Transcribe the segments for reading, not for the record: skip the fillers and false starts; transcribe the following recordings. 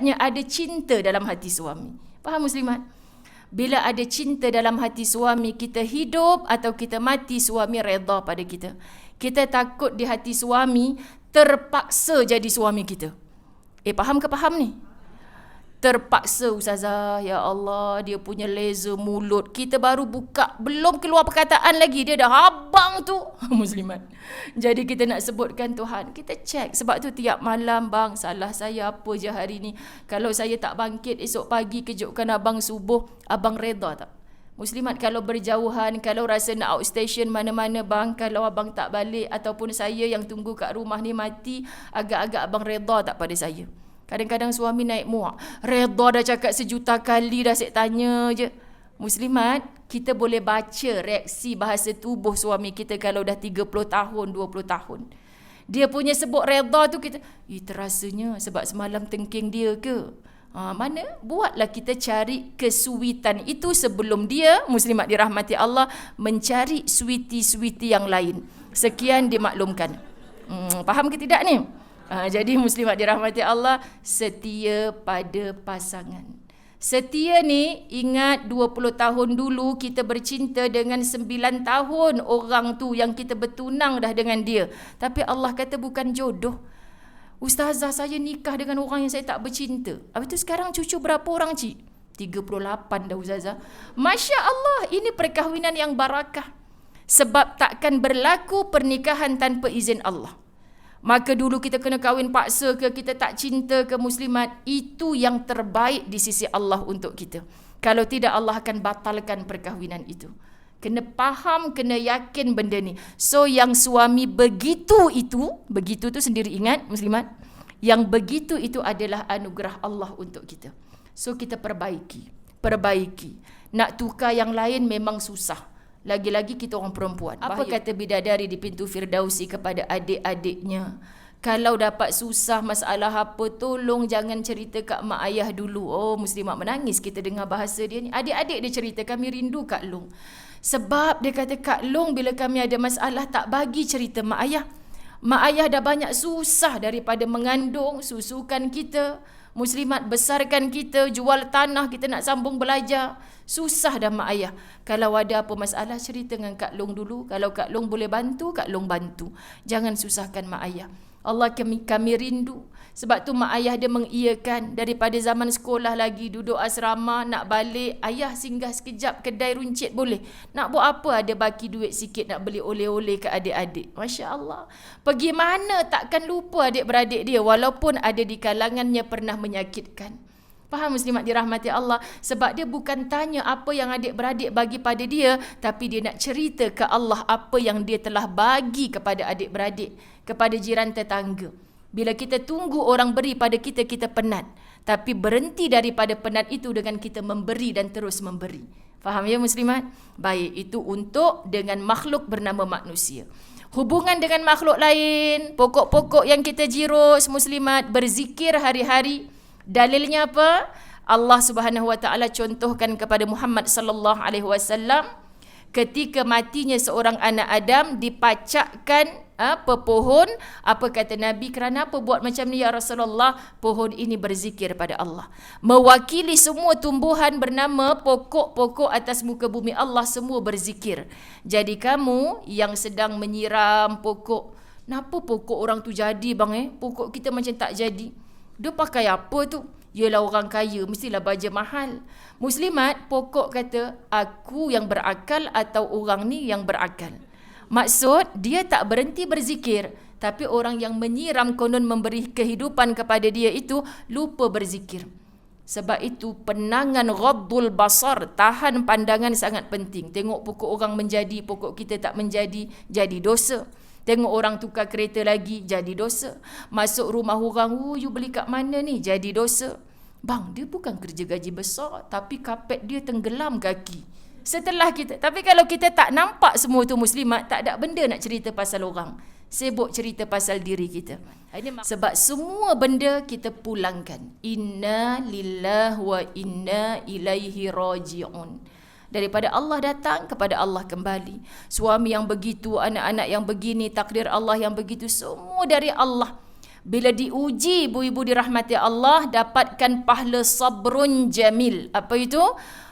Ada cinta dalam hati suami. Faham muslimat? Bila ada cinta dalam hati suami, kita hidup atau kita mati, suami redha pada kita. Kita takut di hati suami terpaksa jadi suami kita. Faham ke faham ni? Terpaksa ustazah, ya Allah, dia punya laser mulut. Kita baru buka, belum keluar perkataan lagi, dia dah habang tu. Muslimat. Jadi kita nak sebutkan Tuhan, kita cek. Sebab tu tiap malam, bang, salah saya apa je hari ni. Kalau saya tak bangkit esok pagi kejutkan abang subuh, abang reda tak? Muslimat, kalau berjauhan, kalau rasa nak outstation mana-mana bang, kalau abang tak balik ataupun saya yang tunggu kat rumah ni mati, agak-agak abang reda tak pada saya? Kadang-kadang suami naik muak. Reda dah cakap sejuta kali dah, saya tanya je. Muslimat, kita boleh baca reaksi bahasa tubuh suami kita kalau dah 30 tahun, 20 tahun. Dia punya sebut reda tu kita, terasanya sebab semalam tengking dia ke? Mana? Buatlah kita cari kesuitan itu sebelum dia, muslimat dirahmati Allah, mencari sweetie-sweetie yang lain. Sekian dimaklumkan. Faham ke tidak ni? Jadi muslimat dirahmati Allah, setia pada pasangan. Setia ni, ingat 20 tahun dulu kita bercinta dengan 9 tahun orang tu yang kita bertunang dah dengan dia. Tapi Allah kata bukan jodoh. Ustazah, saya nikah dengan orang yang saya tak bercinta. Habis tu sekarang cucu berapa orang cik? 38 dah ustazah. Masya Allah, ini perkahwinan yang barakah. Sebab takkan berlaku pernikahan tanpa izin Allah. Maka dulu kita kena kahwin paksa ke, kita tak cinta ke muslimat, itu yang terbaik di sisi Allah untuk kita. Kalau tidak, Allah akan batalkan perkahwinan itu. Kena faham, kena yakin benda ni. So yang suami begitu tu sendiri ingat muslimat, yang begitu itu adalah anugerah Allah untuk kita. So kita perbaiki. Nak tukar yang lain memang susah. Lagi-lagi kita orang perempuan. Apa kata bidadari di pintu Firdausi kepada adik-adiknya? Kalau dapat susah masalah apa, tolong jangan cerita kat mak ayah dulu. Oh, muslimat menangis kita dengar bahasa dia ni. Adik-adik dia cerita, kami rindu Kak Long. Sebab dia kata, Kak Long bila kami ada masalah tak bagi cerita mak ayah. Mak ayah dah banyak susah daripada mengandung, susukan kita. Muslimat besarkan kita, jual tanah, kita nak sambung belajar. Susah dah mak ayah. Kalau ada apa masalah, cerita dengan Kak Long dulu. Kalau Kak Long boleh bantu, Kak Long bantu. Jangan susahkan mak ayah. Allah, kami rindu. Sebab tu mak ayah dia mengiyakan. Daripada zaman sekolah lagi, duduk asrama, nak balik, ayah singgah sekejap kedai runcit boleh. Nak buat apa, ada baki duit sikit nak beli oleh-oleh ke adik-adik. Masya Allah. Pergi mana takkan lupa adik-beradik dia, walaupun ada di kalangannya pernah menyakitkan. Faham muslimat dirahmati Allah? Sebab dia bukan tanya apa yang adik-beradik bagi pada dia, tapi dia nak cerita ke Allah apa yang dia telah bagi kepada adik-beradik, kepada jiran tetangga. Bila kita tunggu orang beri pada kita, kita penat. Tapi berhenti daripada penat itu dengan kita memberi dan terus memberi. Faham ya muslimat? Baik, itu untuk dengan makhluk bernama manusia. Hubungan dengan makhluk lain, pokok-pokok yang kita jirus muslimat, berzikir hari-hari. Dalilnya apa? Allah Subhanahu wa taala contohkan kepada Muhammad sallallahu alaihi wasallam ketika matinya seorang anak Adam, dipacakkan pohon. Apa kata Nabi? Kerana apa buat macam ni ya Rasulullah? Pohon ini berzikir pada Allah. Mewakili semua tumbuhan bernama pokok-pokok atas muka bumi Allah, semua berzikir. Jadi kamu yang sedang menyiram pokok, kenapa pokok orang tu jadi bang? Pokok kita macam tak jadi. Dia pakai apa tu? Yalah orang kaya, mestilah baja mahal. Muslimat, pokok kata, aku yang berakal atau orang ni yang berakal. Maksud, dia tak berhenti berzikir. Tapi orang yang menyiram konon memberi kehidupan kepada dia itu lupa berzikir. Sebab itu penangan ghaddul basar, tahan pandangan sangat penting. Tengok pokok orang menjadi, pokok kita tak menjadi, jadi dosa. Tengok orang tukar kereta lagi, jadi dosa. Masuk rumah orang, you beli kat mana ni? Jadi dosa. Bang, dia bukan kerja gaji besar, tapi kapet dia tenggelam kaki. Setelah kita, tapi kalau kita tak nampak semua tu muslimat, tak ada benda nak cerita pasal orang. Sibuk cerita pasal diri kita. Sebab semua benda kita pulangkan. Inna lillahi wa inna ilaihi raji'un. Daripada Allah datang, kepada Allah kembali. Suami yang begitu, anak-anak yang begini, takdir Allah yang begitu, semua dari Allah. Bila diuji ibu-ibu dirahmati Allah, dapatkan pahala sabrun jamil. Apa itu?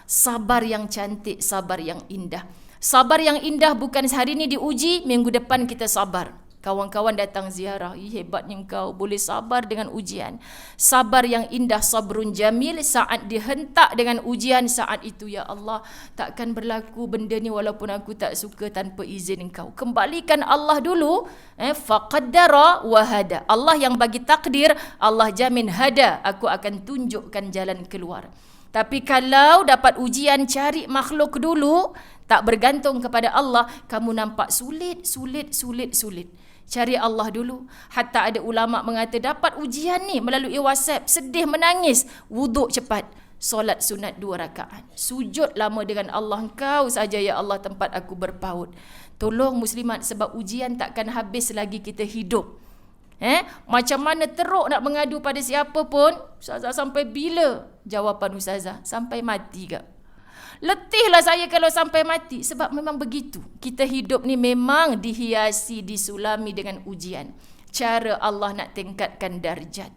Sabar yang cantik, sabar yang indah. Sabar yang indah bukan hari ni diuji, minggu depan kita sabar. Kawan-kawan datang ziarah, hebatnya engkau boleh sabar dengan ujian. Sabar yang indah, sabrun jamil, saat dihentak dengan ujian, saat itu ya Allah, takkan berlaku benda ni walaupun aku tak suka tanpa izin engkau. Kembalikan Allah dulu. Faqaddara wa hada. Allah yang bagi takdir, Allah jamin hada, aku akan tunjukkan jalan keluar. Tapi kalau dapat ujian cari makhluk dulu, tak bergantung kepada Allah, kamu nampak sulit. Cari Allah dulu. Hatta ada ulama mengata dapat ujian ni melalui WhatsApp, sedih menangis, wuduk cepat, solat sunat 2 rakaat, sujud lama dengan Allah. Engkau saja ya Allah tempat aku berpaut. Tolong muslimat, sebab ujian takkan habis lagi kita hidup. Macam mana teruk nak mengadu pada siapa pun, Ustazah sampai bila? Jawapan Ustazah, sampai mati ke? Letihlah saya kalau sampai mati. Sebab memang begitu. Kita hidup ni memang dihiasi, disulami dengan ujian. Cara Allah nak tingkatkan darjat.